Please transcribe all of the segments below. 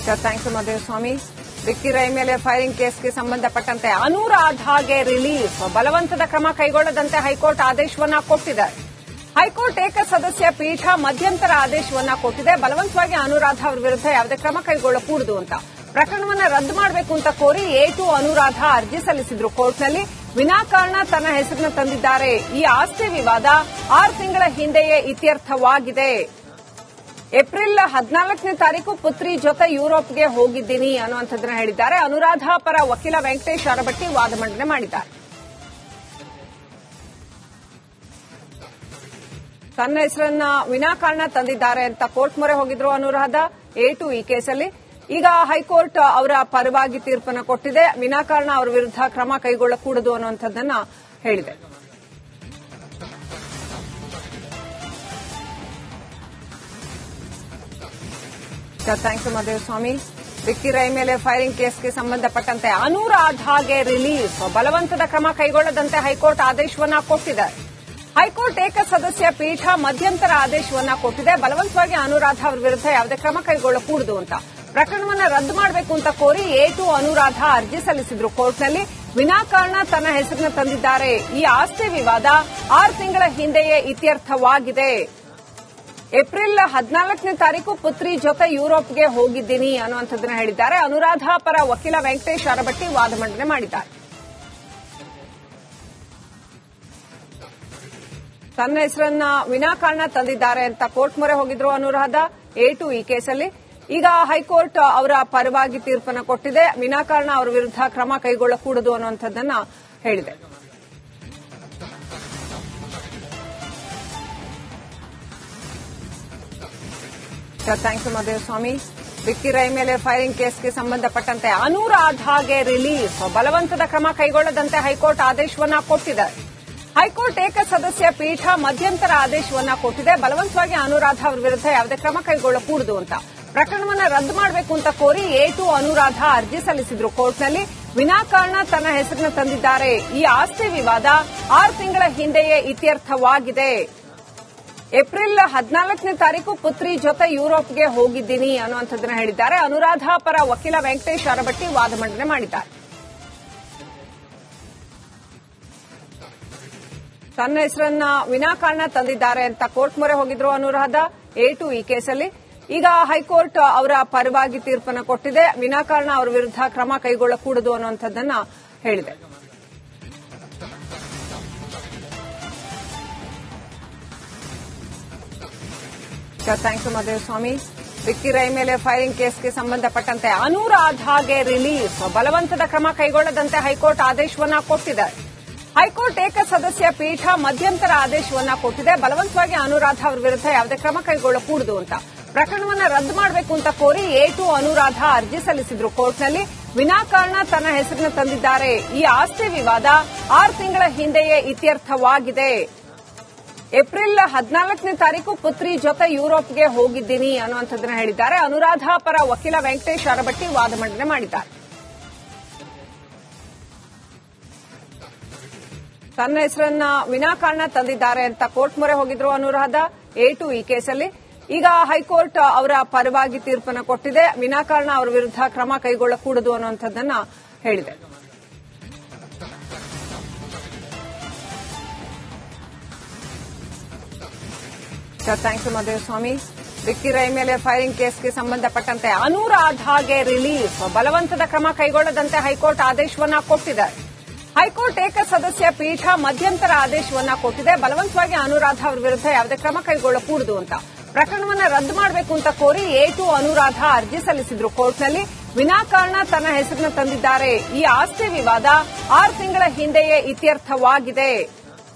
Thanks Mahadevaswamy. Vicky Rai ಮೇಲೆ firing ಕೇಸ್ಗೆ ಸಂಬಂಧಪಟ್ಟಂತೆ ಅನುರಾಧಾಗೆ relief, ಬಲವಂತದ ಕ್ರಮ ಕೈಗೊಳ್ಳದಂತೆ ಹೈಕೋರ್ಟ್ ಆದೇಶವನ್ನ ಕೊಟ್ಟಿದೆ. ಹೈಕೋರ್ಟ್ ಏಕ ಸದಸ್ಯ ಪೀಠ ಮಧ್ಯಂತರ ಆದೇಶವನ್ನ ಕೊಟ್ಟಿದೆ. ಬಲವಂತವಾಗಿ ಅನುರಾಧ ಅವರ ವಿರುದ್ಧ ಯಾವುದೇ ಕ್ರಮ ಕೈಗೊಳ್ಳಕೂಡದು ಅಂತ ಪ್ರಕರಣವನ್ನ ರದ್ದು ಮಾಡಬೇಕು ಅಂತ ಕೋರಿ A2 ಅನುರಾಧ ಅರ್ಜಿ ಸಲ್ಲಿಸಿದ್ರು ಕೋರ್ಟ್ನಲ್ಲಿ. ವಿನಾಕಾರಣ ತನ್ನ ಹೆಸರನ್ನು ತಂದಿದ್ದಾರೆ. ಈ ಆಸ್ತಿ ವಿವಾದ 6 ತಿಂಗಳ ಹಿಂದೆಯೇ ಇತ್ಯರ್ಥವಾಗಿದೆ. ಏಪ್ರಿಲ್ 14ನೇ ತಾರೀಕು ಪುತ್ರಿ ಜೊತೆ ಯುರೋಪ್ಗೆ ಹೋಗಿದ್ದೀನಿ ಅನ್ನುವಂಥದ್ದನ್ನ ಹೇಳಿದ್ದಾರೆ. ಅನುರಾಧ ಪರ ವಕೀಲ ವೆಂಕಟೇಶ್ ಅರಬಟ್ಟಿ ವಾದ ಮಂಡನೆ ಮಾಡಿದ್ದಾರೆ. ತನ್ನ ಹೆಸರನ್ನ ವಿನಾಕಾರಣ ತಂದಿದ್ದಾರೆ ಅಂತ ಕೋರ್ಟ್ ಮೊರೆ ಹೋಗಿದ್ರು ಅನುರಾಧ. A2 ಈ ಕೇಸಲ್ಲಿ ಈಗ ಹೈಕೋರ್ಟ್ ಅವರ ಪರವಾಗಿ ತೀರ್ಪನ್ನು ಕೊಟ್ಟಿದೆ. ವಿನಾಕಾರಣ ಅವರ ವಿರುದ್ಧ ಕ್ರಮ ಕೈಗೊಳ್ಳಕೂಡದು ಅನ್ನುವಂಥದ್ದನ್ನ ಹೇಳಿದೆ. ಥ್ಯಾಂಕ್ಸ್ ಮಹದೇವಸ್ವಾಮಿ. ವಿಕ್ಕಿ ರೈ ಮೇಲೆ ಫೈರಿಂಗ್ ಕೇಸ್ಗೆ ಸಂಬಂಧಪಟ್ಟಂತೆ ಅನುರಾಧಾಗೆ ರಿಲೀಫ್, ಬಲವಂತದ ಕ್ರಮ ಕೈಗೊಳ್ಳದಂತೆ ಹೈಕೋರ್ಟ್ ಆದೇಶವನ್ನ ಕೊಟ್ಟಿದೆ. ಹೈಕೋರ್ಟ್ ಏಕ ಸದಸ್ಯ ಪೀಠ ಮಧ್ಯಂತರ ಆದೇಶವನ್ನ ಕೊಟ್ಟಿದೆ. ಬಲವಂತವಾಗಿ ಅನುರಾಧ ಅವರ ವಿರುದ್ಧ ಯಾವುದೇ ಕ್ರಮ ಕೈಗೊಳ್ಳಕೂಡದು ಅಂತ ಪ್ರಕರಣವನ್ನ ರದ್ದು ಮಾಡಬೇಕು ಅಂತ ಕೋರಿ A2 ಅನುರಾಧ ಅರ್ಜಿ ಸಲ್ಲಿಸಿದ್ರು ಕೋರ್ಟ್ನಲ್ಲಿ. ವಿನಾಕಾರಣ ತನ್ನ ಹೆಸರನ್ನು ತಂದಿದ್ದಾರೆ. ಈ ಆಸ್ತಿ ವಿವಾದ 6 ತಿಂಗಳ ಹಿಂದೆಯೇ ಇತ್ಯರ್ಥವಾಗಿದೆ. ಏಪ್ರಿಲ್ 14ನೇ ತಾರೀಕು ಪುತ್ರಿ ಜೊತೆ ಯುರೋಪ್ಗೆ ಹೋಗಿದ್ದೀನಿ ಅನ್ನುವಂಥದ್ದನ್ನ ಹೇಳಿದ್ದಾರೆ. ಅನುರಾಧ ಪರ ವಕೀಲ ವೆಂಕಟೇಶ್ ಅರಬಟ್ಟಿ ವಾದ ಮಂಡನೆ ಮಾಡಿದ್ದಾರೆ. ತನ್ನ ಹೆಸರನ್ನ ವಿನಾಕಾರಣ ತಂದಿದ್ದಾರೆ ಅಂತ ಕೋರ್ಟ್ ಮೊರೆ ಹೋಗಿದ್ರು ಅನುರಾಧ. A2 ಈ ಕೇಸಲ್ಲಿ ಈಗ ಹೈಕೋರ್ಟ್ ಅವರ ಪರವಾಗಿ ತೀರ್ಪನ್ನು ಕೊಟ್ಟಿದೆ. ವಿನಾಕಾರಣ ಅವರ ವಿರುದ್ಧ ಕ್ರಮ ಕೈಗೊಳ್ಳಕೂಡದು ಅನ್ನುವಂಥದ್ದನ್ನ ಹೇಳಿದೆ. ಥ್ಯಾಂಕ್ಸ್ ಮಹದೇವಸ್ವಾಮಿ. ವಿಕ್ಕಿ ರೈ ಮೇಲೆ ಫೈರಿಂಗ್ ಕೇಸ್ಗೆ ಸಂಬಂಧಪಟ್ಟಂತೆ ಅನುರಾಧಾಗೆ ರಿಲೀಫ್, ಬಲವಂತದ ಕ್ರಮ ಕೈಗೊಳ್ಳದಂತೆ ಹೈಕೋರ್ಟ್ ಆದೇಶವನ್ನ ಕೊಟ್ಟಿದೆ. ಹೈಕೋರ್ಟ್ ಏಕ ಸದಸ್ಯ ಪೀಠ ಮಧ್ಯಂತರ ಆದೇಶವನ್ನ ಕೊಟ್ಟಿದೆ. ಬಲವಂತವಾಗಿ ಅನುರಾಧ ಅವರ ವಿರುದ್ಧ ಯಾವುದೇ ಕ್ರಮ ಕೈಗೊಳ್ಳಕೂಡದು ಅಂತ ಪ್ರಕರಣವನ್ನ ರದ್ದು ಮಾಡಬೇಕು ಅಂತ ಕೋರಿ A2 ಅನುರಾಧ ಅರ್ಜಿ ಸಲ್ಲಿಸಿದ್ರು ಕೋರ್ಟ್ನಲ್ಲಿ. ವಿನಾಕಾರಣ ತನ್ನ ಹೆಸರನ್ನು ತಂದಿದ್ದಾರೆ. ಈ ಆಸ್ತಿ ವಿವಾದ 6 ತಿಂಗಳ ಹಿಂದೆಯೇ ಇತ್ಯರ್ಥವಾಗಿದೆ. ಏಪ್ರಿಲ್ 14ನೇ ತಾರೀಕು ಪುತ್ರಿ ಜೊತೆ ಯುರೋಪ್ಗೆ ಹೋಗಿದ್ದೀನಿ ಅನ್ನುವಂಥದ್ದನ್ನ ಹೇಳಿದ್ದಾರೆ. ಅನುರಾಧ ಪರ ವಕೀಲ ವೆಂಕಟೇಶ್ ಅರಬಟ್ಟಿ ವಾದ ಮಂಡನೆ ಮಾಡಿದ್ದಾರೆ. ತನ್ನ ಹೆಸರನ್ನ ವಿನಾಕಾರಣ ತಂದಿದ್ದಾರೆ ಅಂತ ಕೋರ್ಟ್ ಮೊರೆ ಹೋಗಿದ್ರು ಅನುರಾಧ. A2 ಈ ಕೇಸಲ್ಲಿ ಈಗ ಹೈಕೋರ್ಟ್ ಅವರ ಪರವಾಗಿ ತೀರ್ಪನ್ನು ಕೊಟ್ಟಿದೆ. ವಿನಾಕಾರಣ ಅವರ ವಿರುದ್ಧ ಕ್ರಮ ಕೈಗೊಳ್ಳಕೂಡದು ಅನ್ನುವಂಥದ್ದನ್ನ ಹೇಳಿದೆ. ಥ್ಯಾಂಕ್ಸ್ ಮಹದೇವಸ್ವಾಮಿ. ವಿಕ್ಕಿ ರೈ ಮೇಲೆ ಫೈರಿಂಗ್ ಕೇಸ್ಗೆ ಸಂಬಂಧಪಟ್ಟಂತೆ ಅನುರಾಧಾಗೆ ರಿಲೀಫ್, ಬಲವಂತದ ಕ್ರಮ ಕೈಗೊಳ್ಳದಂತೆ ಹೈಕೋರ್ಟ್ ಆದೇಶವನ್ನ ಕೊಟ್ಟಿದೆ. ಹೈಕೋರ್ಟ್ ಏಕ ಸದಸ್ಯ ಪೀಠ ಮಧ್ಯಂತರ ಆದೇಶವನ್ನ ಕೊಟ್ಟಿದೆ. ಬಲವಂತವಾಗಿ ಅನುರಾಧ ಅವರ ವಿರುದ್ಧ ಯಾವುದೇ ಕ್ರಮ ಕೈಗೊಳ್ಳಕೂಡದು ಅಂತ ಪ್ರಕರಣವನ್ನ ರದ್ದು ಮಾಡಬೇಕು ಅಂತ ಕೋರಿ A2 ಅನುರಾಧ ಅರ್ಜಿ ಸಲ್ಲಿಸಿದ್ರು ಕೋರ್ಟ್ನಲ್ಲಿ. ವಿನಾಕಾರಣ ತನ್ನ ಹೆಸರನ್ನು ತಂದಿದ್ದಾರೆ. ಈ ಆಸ್ತಿ ವಿವಾದ 6 ತಿಂಗಳ ಹಿಂದೆಯೇ ಇತ್ಯರ್ಥವಾಗಿದೆ. ಏಪ್ರಿಲ್ 14ನೇ ತಾರೀಕು ಪುತ್ರಿ ಜೊತೆ ಯುರೋಪ್ಗೆ ಹೋಗಿದ್ದೀನಿ ಅನ್ನುವಂಥದ್ದನ್ನ ಹೇಳಿದ್ದಾರೆ. ಅನುರಾಧ ಪರ ವಕೀಲ ವೆಂಕಟೇಶ್ ಅರಬಟ್ಟಿ ವಾದ ಮಂಡನೆ ಮಾಡಿದ್ದಾರೆ. ತನ್ನ ಹೆಸರನ್ನ ವಿನಾಕಾರಣ ತಂದಿದ್ದಾರೆ ಅಂತ ಕೋರ್ಟ್ ಮೊರೆ ಹೋಗಿದ್ರು ಅನುರಾಧ. A2 ಈ ಕೇಸಲ್ಲಿ ಈಗ ಹೈಕೋರ್ಟ್ ಅವರ ಪರವಾಗಿ ತೀರ್ಪನ್ನು ಕೊಟ್ಟಿದೆ. ವಿನಾಕಾರಣ ಅವರ ವಿರುದ್ಧ ಕ್ರಮ ಕೈಗೊಳ್ಳಕೂಡದು ಅನ್ನುವಂಥದ್ದನ್ನ ಹೇಳಿದೆ. ಥ್ಯಾಂಕ್ಸ್ ಮಹದೇವಸ್ವಾಮಿ. ವಿಕ್ಕಿ ರೈ ಮೇಲೆ ಫೈರಿಂಗ್ ಕೇಸ್ಗೆ ಸಂಬಂಧಪಟ್ಟಂತೆ ಅನುರಾಧಾಗೆ ರಿಲೀಫ್, ಬಲವಂತದ ಕ್ರಮ ಕೈಗೊಳ್ಳದಂತೆ ಹೈಕೋರ್ಟ್ ಆದೇಶವನ್ನ ಕೊಟ್ಟಿದೆ. ಹೈಕೋರ್ಟ್ ಏಕ ಸದಸ್ಯ ಪೀಠ ಮಧ್ಯಂತರ ಆದೇಶವನ್ನ ಕೊಟ್ಟಿದೆ. ಬಲವಂತವಾಗಿ ಅನುರಾಧ ಅವರ ವಿರುದ್ಧ ಯಾವುದೇ ಕ್ರಮ ಕೈಗೊಳ್ಳಕೂಡದು ಅಂತ ಪ್ರಕರಣವನ್ನ ರದ್ದು ಮಾಡಬೇಕು ಅಂತ ಕೋರಿ A2 ಅನುರಾಧ ಅರ್ಜಿ ಸಲ್ಲಿಸಿದ್ರು ಕೋರ್ಟ್ನಲ್ಲಿ. ವಿನಾಕಾರಣ ತನ್ನ ಹೆಸರನ್ನು ತಂದಿದ್ದಾರೆ. ಈ ಆಸ್ತಿ ವಿವಾದ 6 ತಿಂಗಳ ಹಿಂದೆಯೇ ಇತ್ಯರ್ಥವಾಗಿದೆ.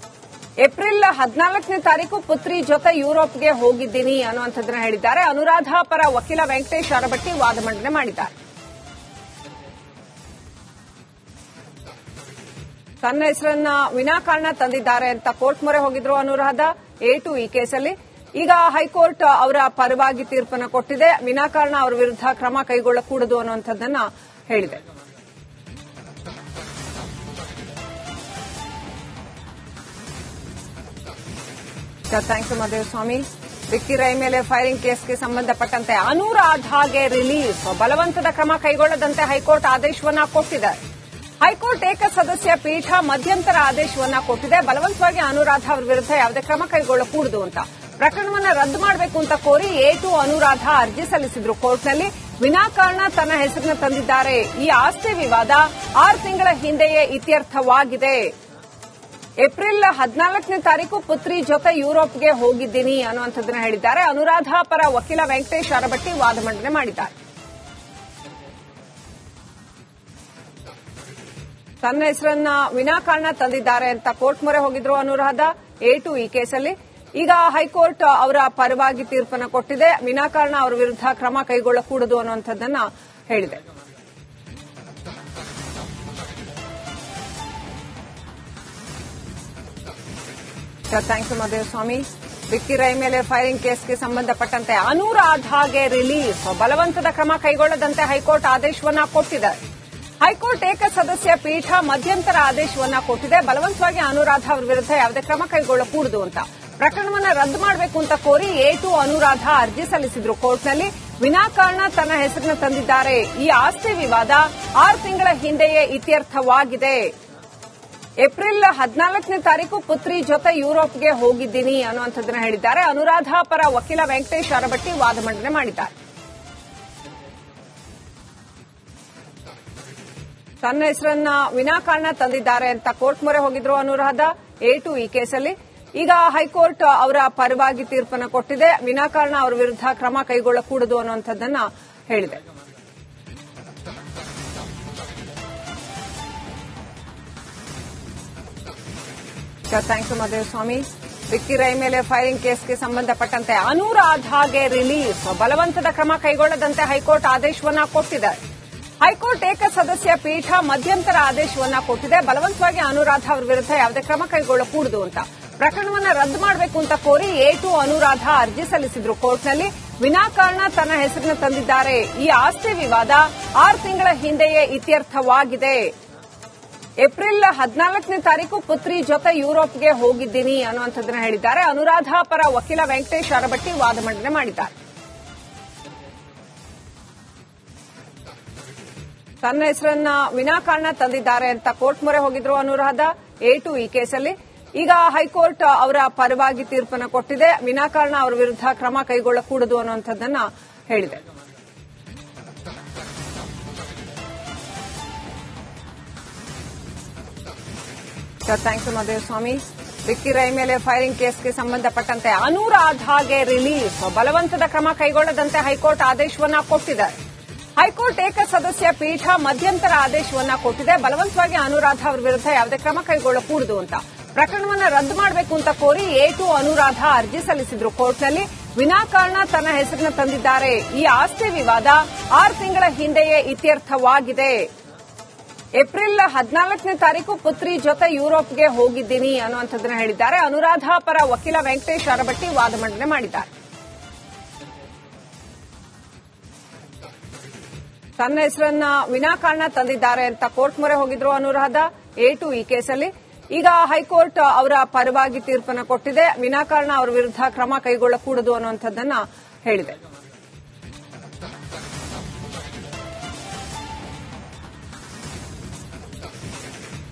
ಏಪ್ರಿಲ್ 14ನೇ ತಾರೀಕು ಪುತ್ರಿ ಜೊತೆ ಯುರೋಪ್ಗೆ ಹೋಗಿದ್ದೀನಿ ಅನ್ನುವಂಥದ್ದನ್ನ ಹೇಳಿದ್ದಾರೆ. ಅನುರಾಧ ಪರ ವಕೀಲ ವೆಂಕಟೇಶ್ ಅರಬಟ್ಟಿ ವಾದ ಮಂಡನೆ ಮಾಡಿದ್ದಾರೆ. ತನ್ನ ಹೆಸರನ್ನ ವಿನಾಕಾರಣ ತಂದಿದ್ದಾರೆ ಅಂತ ಕೋರ್ಟ್ ಮೊರೆ ಹೋಗಿದ್ರು ಅನುರಾಧ. A2 ಈ ಕೇಸಲ್ಲಿ ಈಗ ಹೈಕೋರ್ಟ್ ಅವರ ಪರವಾಗಿ ತೀರ್ಪನ್ನು ಕೊಟ್ಟಿದೆ. ವಿನಾಕಾರಣ ಅವರ ವಿರುದ್ಧ ಕ್ರಮ ಕೈಗೊಳ್ಳಕೂಡದು ಅನ್ನುವಂಥದ್ದನ್ನ ಹೇಳಿದೆ. ಥ್ಯಾಂಕ್ಸ್ ಮಹದೇವಸ್ವಾಮಿ. ವಿಕ್ಕಿ ರೈ ಮೇಲೆ ಫೈರಿಂಗ್ ಕೇಸ್ಗೆ ಸಂಬಂಧಪಟ್ಟಂತೆ ಅನುರಾಧಾಗೆ ರಿಲೀಫ್ ಬಲವಂತದ ಕ್ರಮ ಕೈಗೊಳ್ಳದಂತೆ ಹೈಕೋರ್ಟ್ ಆದೇಶವನ್ನ ಕೊಟ್ಟಿದೆ. ಹೈಕೋರ್ಟ್ ಏಕಸದಸ್ಯ ಪೀಠ ಮಧ್ಯಂತರ ಆದೇಶವನ್ನ ಕೊಟ್ಟಿದೆ. ಬಲವಂತವಾಗಿ ಅನುರಾಧ ಅವರ ವಿರುದ್ಧ ಯಾವುದೇ ಕ್ರಮ ಕೈಗೊಳ್ಳಕೂಡದು ಅಂತ ಪ್ರಕರಣವನ್ನ ರದ್ದು ಮಾಡಬೇಕು ಅಂತ ಕೋರಿ A2 ಅನುರಾಧ ಅರ್ಜಿ ಸಲ್ಲಿಸಿದ್ರು ಕೋರ್ಟ್ನಲ್ಲಿ. ವಿನಾಕಾರಣ ತನ್ನ ಹೆಸರನ್ನು ತಂದಿದ್ದಾರೆ. ಈ ಆಸ್ತಿ ವಿವಾದ 6 ತಿಂಗಳ ಹಿಂದೆಯೇ ಇತ್ಯರ್ಥವಾಗಿದೆ. ಏಪ್ರಿಲ್ 14ನೇ ತಾರೀಕು ಪುತ್ರಿ ಜೊತೆ ಯುರೋಪ್ಗೆ ಹೋಗಿದ್ದೀನಿ ಅನ್ನುವಂಥದ್ದನ್ನ ಹೇಳಿದ್ದಾರೆ. ಅನುರಾಧ ಪರ ವಕೀಲ ವೆಂಕಟೇಶ್ ಅರಬಟ್ಟಿ ವಾದ ಮಂಡನೆ ಮಾಡಿದ್ದಾರೆ. ತನ್ನ ಹೆಸರನ್ನ ವಿನಾಕಾರಣ ತಂದಿದ್ದಾರೆ ಅಂತ ಕೋರ್ಟ್ ಮೊರೆ ಹೋಗಿದ್ರು ಅನುರಾಧ. A2 ಈ ಕೇಸಲ್ಲಿ ಈಗ ಹೈಕೋರ್ಟ್ ಅವರ ಪರವಾಗಿ ತೀರ್ಪನ್ನು ಕೊಟ್ಟಿದೆ. ವಿನಾಕಾರಣ ಅವರ ವಿರುದ್ಧ ಕ್ರಮ ಕೈಗೊಳ್ಳಕೂಡದು ಅನ್ನುವಂಥದ್ದನ್ನ ಹೇಳಿದೆ. Thank you Mahadevaswamy. ವಿಕ್ಕಿ ರೈ ಮೇಲೆ ಫೈರಿಂಗ್ ಕೇಸ್ಗೆ ಸಂಬಂಧಪಟ್ಟಂತೆ ಅನುರಾಧಾಗೆ ರಿಲೀಫ್ ಬಲವಂತದ ಕ್ರಮ ಕೈಗೊಳ್ಳದಂತೆ ಹೈಕೋರ್ಟ್ ಆದೇಶವನ್ನ ಕೊಟ್ಟಿದೆ. ಹೈಕೋರ್ಟ್ ಏಕಸದಸ್ಯ ಪೀಠ ಮಧ್ಯಂತರ ಆದೇಶವನ್ನ ಕೊಟ್ಟಿದೆ. ಬಲವಂತವಾಗಿ ಅನುರಾಧ ಅವರ ವಿರುದ್ಧ ಯಾವುದೇ ಕ್ರಮ ಕೈಗೊಳ್ಳಕೂಡದು ಅಂತ ಪ್ರಕರಣವನ್ನ ರದ್ದು ಮಾಡಬೇಕು ಅಂತ ಕೋರಿ A2 ಅನುರಾಧ ಅರ್ಜಿ ಸಲ್ಲಿಸಿದ್ರು ಕೋರ್ಟ್ನಲ್ಲಿ. ವಿನಾಕಾರಣ ತನ್ನ ಹೆಸರನ್ನು ತಂದಿದ್ದಾರೆ. ಈ ಆಸ್ತಿ ವಿವಾದ 6 ತಿಂಗಳ ಹಿಂದೆಯೇ ಇತ್ಯರ್ಥವಾಗಿದೆ. ಏಪ್ರಿಲ್ 14ನೇ ತಾರೀಕು ಪುತ್ರಿ ಜೊತೆ ಯುರೋಪ್ಗೆ ಹೋಗಿದ್ದೀನಿ ಅನ್ನುವಂಥದ್ದನ್ನ ಹೇಳಿದ್ದಾರೆ. ಅನುರಾಧ ಪರ ವಕೀಲ ವೆಂಕಟೇಶ್ ಅರಬಟ್ಟಿ ವಾದ ಮಂಡನೆ ಮಾಡಿದ್ದಾರೆ. ತನ್ನ ಹೆಸರನ್ನ ವಿನಾಕಾರಣ ತಂದಿದ್ದಾರೆ ಅಂತ ಕೋರ್ಟ್ ಮೊರೆ ಹೋಗಿದ್ರು ಅನುರಾಧ. A2 ಈ ಕೇಸಲ್ಲಿ ಈಗ ಹೈಕೋರ್ಟ್ ಅವರ ಪರವಾಗಿ ತೀರ್ಪನ್ನು ಕೊಟ್ಟಿದೆ. ವಿನಾಕಾರಣ ಅವರ ವಿರುದ್ಧ ಕ್ರಮ ಕೈಗೊಳ್ಳಕೂಡದು ಅನ್ನುವಂಥದ್ದನ್ನ ಹೇಳಿದೆ. Thank you Mahadevaswamy. ವಿಕ್ಕಿ ರೈ ಮೇಲೆ ಫೈರಿಂಗ್ ಕೇಸ್ಗೆ ಸಂಬಂಧಪಟ್ಟಂತೆ ಅನುರಾಧಾಗೆ ರಿಲೀಫ್ ಬಲವಂತದ ಕ್ರಮ ಕೈಗೊಳ್ಳದಂತೆ ಹೈಕೋರ್ಟ್ ಆದೇಶವನ್ನ ಕೊಟ್ಟಿದೆ. ಹೈಕೋರ್ಟ್ ಏಕಸದಸ್ಯ ಪೀಠ ಮಧ್ಯಂತರ ಆದೇಶವನ್ನ ಕೊಟ್ಟಿದೆ. ಬಲವಂತವಾಗಿ ಅನುರಾಧ ಅವರ ವಿರುದ್ಧ ಯಾವುದೇ ಕ್ರಮ ಕೈಗೊಳ್ಳಕೂಡದು ಅಂತ ಪ್ರಕರಣವನ್ನ ರದ್ದು ಮಾಡಬೇಕು ಅಂತ ಕೋರಿ A2 ಅನುರಾಧ ಅರ್ಜಿ ಸಲ್ಲಿಸಿದ್ರು ಕೋರ್ಟ್ನಲ್ಲಿ. ವಿನಾಕಾರಣ ತನ್ನ ಹೆಸರನ್ನು ತಂದಿದ್ದಾರೆ. ಈ ಆಸ್ತಿ ವಿವಾದ 6 ತಿಂಗಳ ಹಿಂದೆಯೇ ಇತ್ಯರ್ಥವಾಗಿದೆ. ಏಪ್ರಿಲ್ 14ನೇ ತಾರೀಕು ಪುತ್ರಿ ಜೊತೆ ಯುರೋಪ್ಗೆ ಹೋಗಿದ್ದೀನಿ ಅನ್ನುವಂಥದ್ದನ್ನ ಹೇಳಿದ್ದಾರೆ. ಅನುರಾಧ ಪರ ವಕೀಲ ವೆಂಕಟೇಶ್ ಅರಬಟ್ಟಿ ವಾದ ಮಂಡನೆ ಮಾಡಿದ್ದಾರೆ. ತನ್ನ ಹೆಸರನ್ನ ವಿನಾಕಾರಣ ತಂದಿದ್ದಾರೆ ಅಂತ ಕೋರ್ಟ್ ಮೊರೆ ಹೋಗಿದ್ರು ಅನುರಾಧ. A2 ಈ ಕೇಸಲ್ಲಿ ಈಗ ಹೈಕೋರ್ಟ್ ಅವರ ಪರವಾಗಿ ತೀರ್ಪನ್ನು ಕೊಟ್ಟಿದೆ. ವಿನಾಕಾರಣ ಅವರ ವಿರುದ್ಧ ಕ್ರಮ ಕೈಗೊಳ್ಳಕೂಡದು ಅನ್ನುವಂಥದ್ದನ್ನ ಹೇಳಿದೆ. Thank you Mahadevaswamy. ವಿಕ್ಕಿ ರೈ ಮೇಲೆ ಫೈರಿಂಗ್ ಕೇಸ್ಗೆ ಸಂಬಂಧಪಟ್ಟಂತೆ ಅನುರಾಧಾಗೆ ರಿಲೀಫ್ ಬಲವಂತದ ಕ್ರಮ ಕೈಗೊಳ್ಳದಂತೆ ಹೈಕೋರ್ಟ್ ಆದೇಶವನ್ನ ಕೊಟ್ಟಿದೆ. ಹೈಕೋರ್ಟ್ ಏಕಸದಸ್ಯ ಪೀಠ ಮಧ್ಯಂತರ ಆದೇಶವನ್ನ ಕೊಟ್ಟಿದೆ. ಬಲವಂತವಾಗಿ ಅನುರಾಧ ಅವರ ವಿರುದ್ಧ ಯಾವುದೇ ಕ್ರಮ ಕೈಗೊಳ್ಳಕೂಡದು ಅಂತ ಪ್ರಕರಣವನ್ನ ರದ್ದು ಮಾಡಬೇಕು ಅಂತ ಕೋರಿ A2 ಅನುರಾಧ ಅರ್ಜಿ ಸಲ್ಲಿಸಿದ್ರು ಕೋರ್ಟ್ನಲ್ಲಿ. ವಿನಾಕಾರಣ ತನ್ನ ಹೆಸರನ್ನು ತಂದಿದ್ದಾರೆ. ಈ ಆಸ್ತಿ ವಿವಾದ 6 ತಿಂಗಳ ಹಿಂದೆಯೇ ಇತ್ಯರ್ಥವಾಗಿದೆ. ಏಪ್ರಿಲ್ 14ನೇ ತಾರೀಕು ಪುತ್ರಿ ಜೊತೆ ಯುರೋಪ್ಗೆ ಹೋಗಿದ್ದೀನಿ ಅನ್ನುವಂಥದ್ದನ್ನ ಹೇಳಿದ್ದಾರೆ. ಅನುರಾಧ ಪರ ವಕೀಲ ವೆಂಕಟೇಶ್ ಅರಬಟ್ಟಿ ವಾದ ಮಂಡನೆ ಮಾಡಿದ್ದಾರೆ. ತನ್ನ ಹೆಸರನ್ನ ವಿನಾಕಾರಣ ತಂದಿದ್ದಾರೆ ಅಂತ ಕೋರ್ಟ್ ಮೊರೆ ಹೋಗಿದ್ರು ಅನುರಾಧ. A2 ಈ ಕೇಸಲ್ಲಿ ಈಗ ಹೈಕೋರ್ಟ್ ಅವರ ಪರವಾಗಿ ತೀರ್ಪನ್ನು ಕೊಟ್ಟಿದೆ. ವಿನಾಕಾರಣ ಅವರ ವಿರುದ್ಧ ಕ್ರಮ ಕೈಗೊಳ್ಳಕೂಡದು ಅನ್ನುವಂಥದ್ದನ್ನ ಹೇಳಿದೆ.